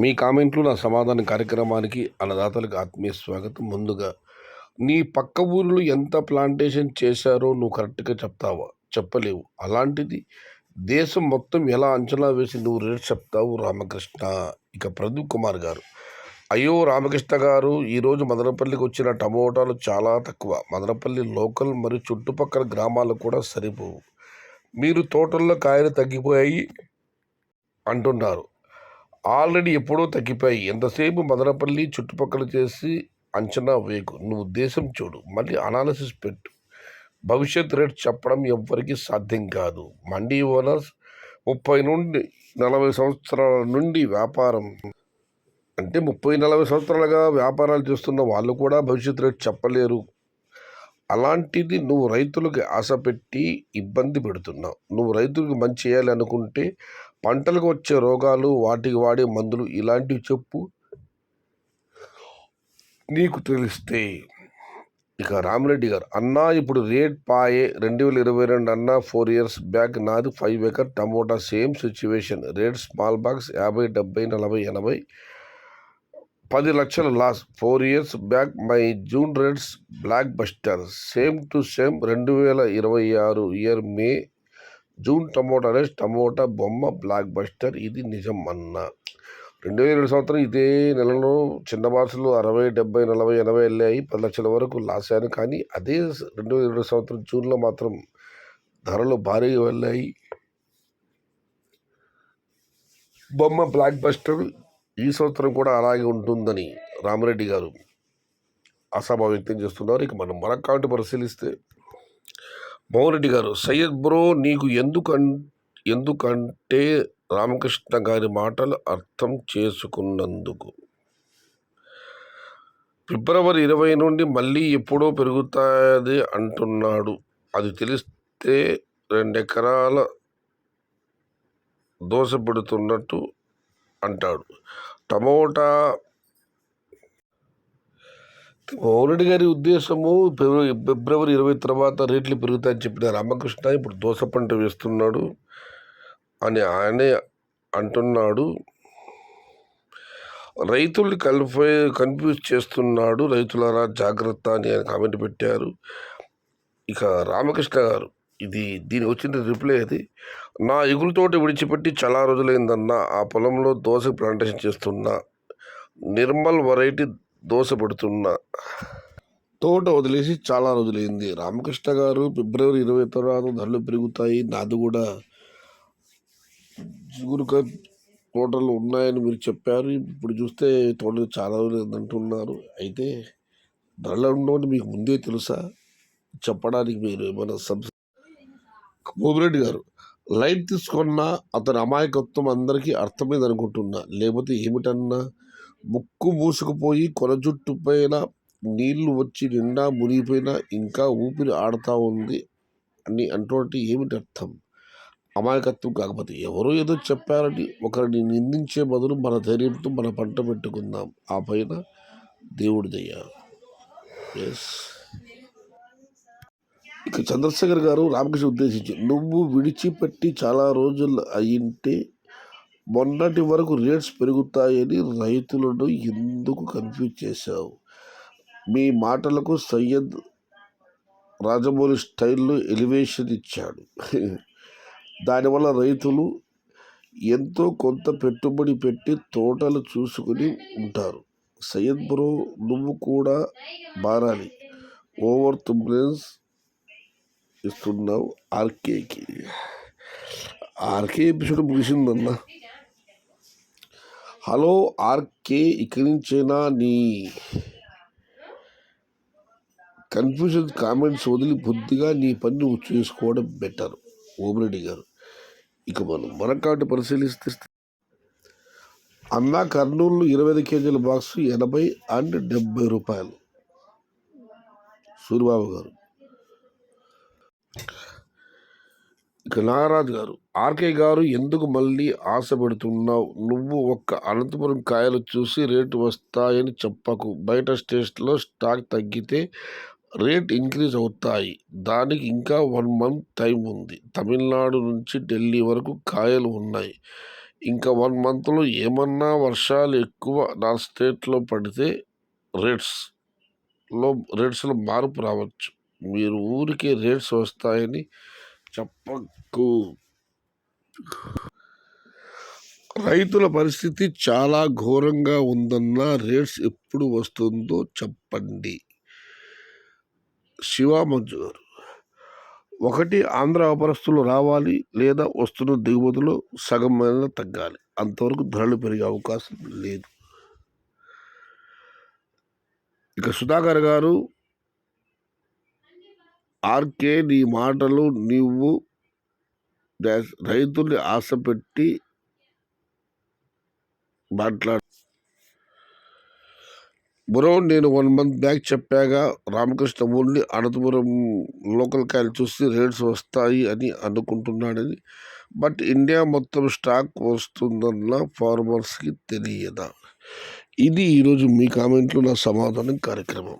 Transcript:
మీ కామెంట్లు నా సమాధాన కార్యక్రమానికి అన్నదాతలకు ఆత్మీయ స్వాగతం. ముందుగా నీ పక్క ఊరిలో ఎంత ప్లాంటేషన్ చేశారో నువ్వు కరెక్ట్గా చెప్తావా? చెప్పలేవు. అలాంటిది దేశం మొత్తం ఎలా అంచనా వేసి నువ్వు రేట్ చెప్తావు? రామకృష్ణ. ఇక ప్రదీప్ కుమార్ గారు, అయ్యో రామకృష్ణ గారు, ఈరోజు మదనపల్లికి వచ్చిన టమోటాలు చాలా తక్కువ. మదనపల్లి లోకల్ మరియు చుట్టుపక్కల గ్రామాలకు కూడా సరిపోవు. మీరు తోటల్లో కాయలు తగ్గిపోయాయి అంటున్నారు. ఆల్రెడీ ఎప్పుడో తగ్గిపోయి. ఎంతసేపు మదనపల్లి చుట్టుపక్కల చేసి అంచనా వేయకు. నువ్వు దేశం చూడు, మళ్ళీ అనాలిసిస్ పెట్టు. భవిష్యత్ రేట్ చెప్పడం ఎవ్వరికీ సాధ్యం కాదు. మండీ ఓనర్స్ 30 నుండి 40 సంవత్సరాల నుండి వ్యాపారం అంటే 30-40 సంవత్సరాలుగా వ్యాపారాలు చేస్తున్న వాళ్ళు కూడా భవిష్యత్ రేట్ చెప్పలేరు. అలాంటిది నువ్వు రైతులకు ఆశ పెట్టి ఇబ్బంది పెడుతున్నావు. నువ్వు రైతులకు మంచి చేయాలి అనుకుంటే పంటలకు వచ్చే రోగాలు, వాటికి వాడే మందులు ఇలాంటివి చెప్పు, నీకు తెలిస్తే. ఇక రామిరెడ్డి గారు, అన్నా ఇప్పుడు రేట్ పాయే 2022 అన్నా 4 years బ్యాక్ నాది 5 acre tomato, same situation. Rate small box 50, 70, 40, 80, 10 లక్షల loss. 4 years back my June rates block buster. Same to same 2026 year May June tomato rates. Tomato బొమ్మ బ్లాక్ బస్టర్. ఇది నిజం అన్నా. 2007 సంవత్సరం ఇదే నెలలో చిన్న బాక్సులు 60, 70, 40, 80 వెళ్ళాయి. 10 లక్షల వరకు లాసాను. కానీ అదే 2007 సంవత్సరం జూన్లో మాత్రం ధరలు భారీగా వెళ్ళాయి. బొమ్మ బ్లాక్ బస్టర్. ఈ సంవత్సరం కూడా అలాగే ఉంటుందని రామిరెడ్డి గారు ఆశాభావం వ్యక్తం చేస్తున్నారు. ఇక మనం మరొక కామెంట్ పరిశీలిస్తే, మోహన్ గారు, సయ్యద్ బ్రో, నీకు ఎందుకంటే రామకృష్ణ గారి మాటలు అర్థం చేసుకున్నందుకు. ఫిబ్రవరి 20 నుండి మళ్ళీ ఎప్పుడో పెరుగుతుంది అంటున్నాడు. అది తెలిస్తే 2 ఎకరాల దోశ పెడుతున్నట్టు అంటాడు. టమోటా మోహన్ గారి ఉద్దేశము ఫిబ్రవరి 20 తర్వాత రేట్లు పెరుగుతాయని చెప్పిన రామకృష్ణ ఇప్పుడు దోశ పంట వేస్తున్నాడు అని ఆయనే అంటున్నాడు. రైతుల్ని కన్ఫ్యూజ్ చేస్తున్నాడు. రైతులారా జాగ్రత్త అని ఆయన కామెంట్ పెట్టారు. ఇక రామకృష్ణ గారు, దీని వచ్చిన రిప్లై అది. నా ఎగురుతోట విడిచిపెట్టి చాలా రోజులైందన్నా. ఆ పొలంలో దోశ ప్లాంటేషన్ చేస్తున్నా. నిర్మల్ వెరైటీ దోశ పెడుతున్నా. తోట వదిలేసి చాలా రోజులైంది. రామకృష్ణ గారు, ఫిబ్రవరి 20 తర్వాత ధరలు పెరుగుతాయి. నాది కూడా జిగురుక తోటలు ఉన్నాయని మీరు చెప్పారు. ఇప్పుడు చూస్తే తోటలు చాలా రోజులు అంటున్నారు. అయితే ధరలు ఉండవని మీకు ముందే తెలుసా? చెప్పడానికి మీరు ఏమైనా భూమిరెడ్డి గారు, లైట్ తీసుకున్న అతని అమాయకత్వం అందరికీ అర్థమైంది అనుకుంటున్నా. లేకపోతే ఏమిటన్నా, ముక్కు మూసుకుపోయి కొన జుట్టు పైన నీళ్లు వచ్చి నిండా మునిగిపోయినా ఇంకా ఊపిరి ఆడుతూ ఉంది అని అంటుంటే ఏమిటి అర్థం? అమాయకత్వం కాకపోతే ఎవరో ఏదో చెప్పారని ఒకరిని నిందించే బదులు మన ధైర్యంతో మన పంట పెట్టుకుందాం. ఆ పైన దేవుడి దయ. ఎస్. ఇక చంద్రశేఖర్ గారు రామకృష్ణ ఉద్దేశించి, నువ్వు విడిచిపెట్టి చాలా రోజులు అయింటే మొన్నటి వరకు రేట్స్ పెరుగుతాయని రైతులను ఎందుకు కన్ఫ్యూజ్ చేశావు? మీ మాటలకు సయ్యద్ రాజమౌళి స్టైల్లో ఎలివేషన్ ఇచ్చాడు. దానివల్ల రైతులు ఎంతో కొంత పెట్టుబడి పెట్టి తోటలు చూసుకుని ఉంటారు. సయ్యద్ బ్రో, నువ్వు కూడా మారాలి. ఓవర్ తుంబ్లెన్స్ ఇస్తున్నావు ఆర్కేకి. ఆర్కే ఎపిసోడ్ ముగిసిందన్నా. హలో ఆర్కే, ఇక్కడి నుంచైనా నీ కన్ఫ్యూజన్ కామెంట్స్ వదిలి బుద్ధిగా నీ పని నువ్వు చేసుకోవడం బెటర్. ఓమిరెడ్డి గారు, ఇక మనం మరొకటి పరిశీలిస్తే, అన్నా కర్నూలు 25 kg బాక్స్ 80 and 70 రూపాయలు. సూరిబాబు గారు, ఇక నాగరాజు గారు, ఆర్కే గారు ఎందుకు మళ్ళీ ఆశ పెడుతున్నావు? నువ్వు ఒక్క అనంతపురం కాయలు చూసి రేటు వస్తాయని చెప్పకు. బయట స్టేట్స్లో స్టాక్ తగ్గితే రేట్ ఇంక్రీజ్ అవుతాయి. దానికి ఇంకా 1 month టైం ఉంది. తమిళనాడు నుంచి ఢిల్లీ వరకు కాయలు ఉన్నాయి. ఇంకా 1 మంత్లో ఏమన్నా వర్షాలు ఎక్కువ నా స్టేట్లో పడితే రేట్స్లో మార్పు రావచ్చు. మీరు ఊరికే రేట్స్ వస్తాయని చెప్పకు. రైతుల పరిస్థితి చాలా ఘోరంగా ఉందన్న రేట్స్ ఎప్పుడు వస్తుందో చెప్పండి. శివ మంజు గారు, ఒకటి ఆంధ్ర వ్యాపారస్తులు రావాలి, లేదా వస్తున్న దిగుమతులు సగం మేర తగ్గాలి. అంతవరకు ధరలు పెరిగే అవకాశం లేదు. ఇక సుధాకర్ గారు, ఆర్కే నీ మాటలు నీవు రైతుల్ని ఆశపెట్టి మాట్లాడు బ్రో. నేను 1 మంత్ బ్యాక్ చెప్పాగా, రామకృష్ణమూర్తి అనంతపురం లోకల్ కాయలు చూసి రేట్స్ వస్తాయి అని అనుకుంటున్నాడని. బట్ ఇండియా మొత్తం స్టాక్ వస్తుందన్న ఫార్మర్స్కి తెలియదా? ఇది ఈరోజు మీ కామెంట్లో నా సమాధానం కార్యక్రమం.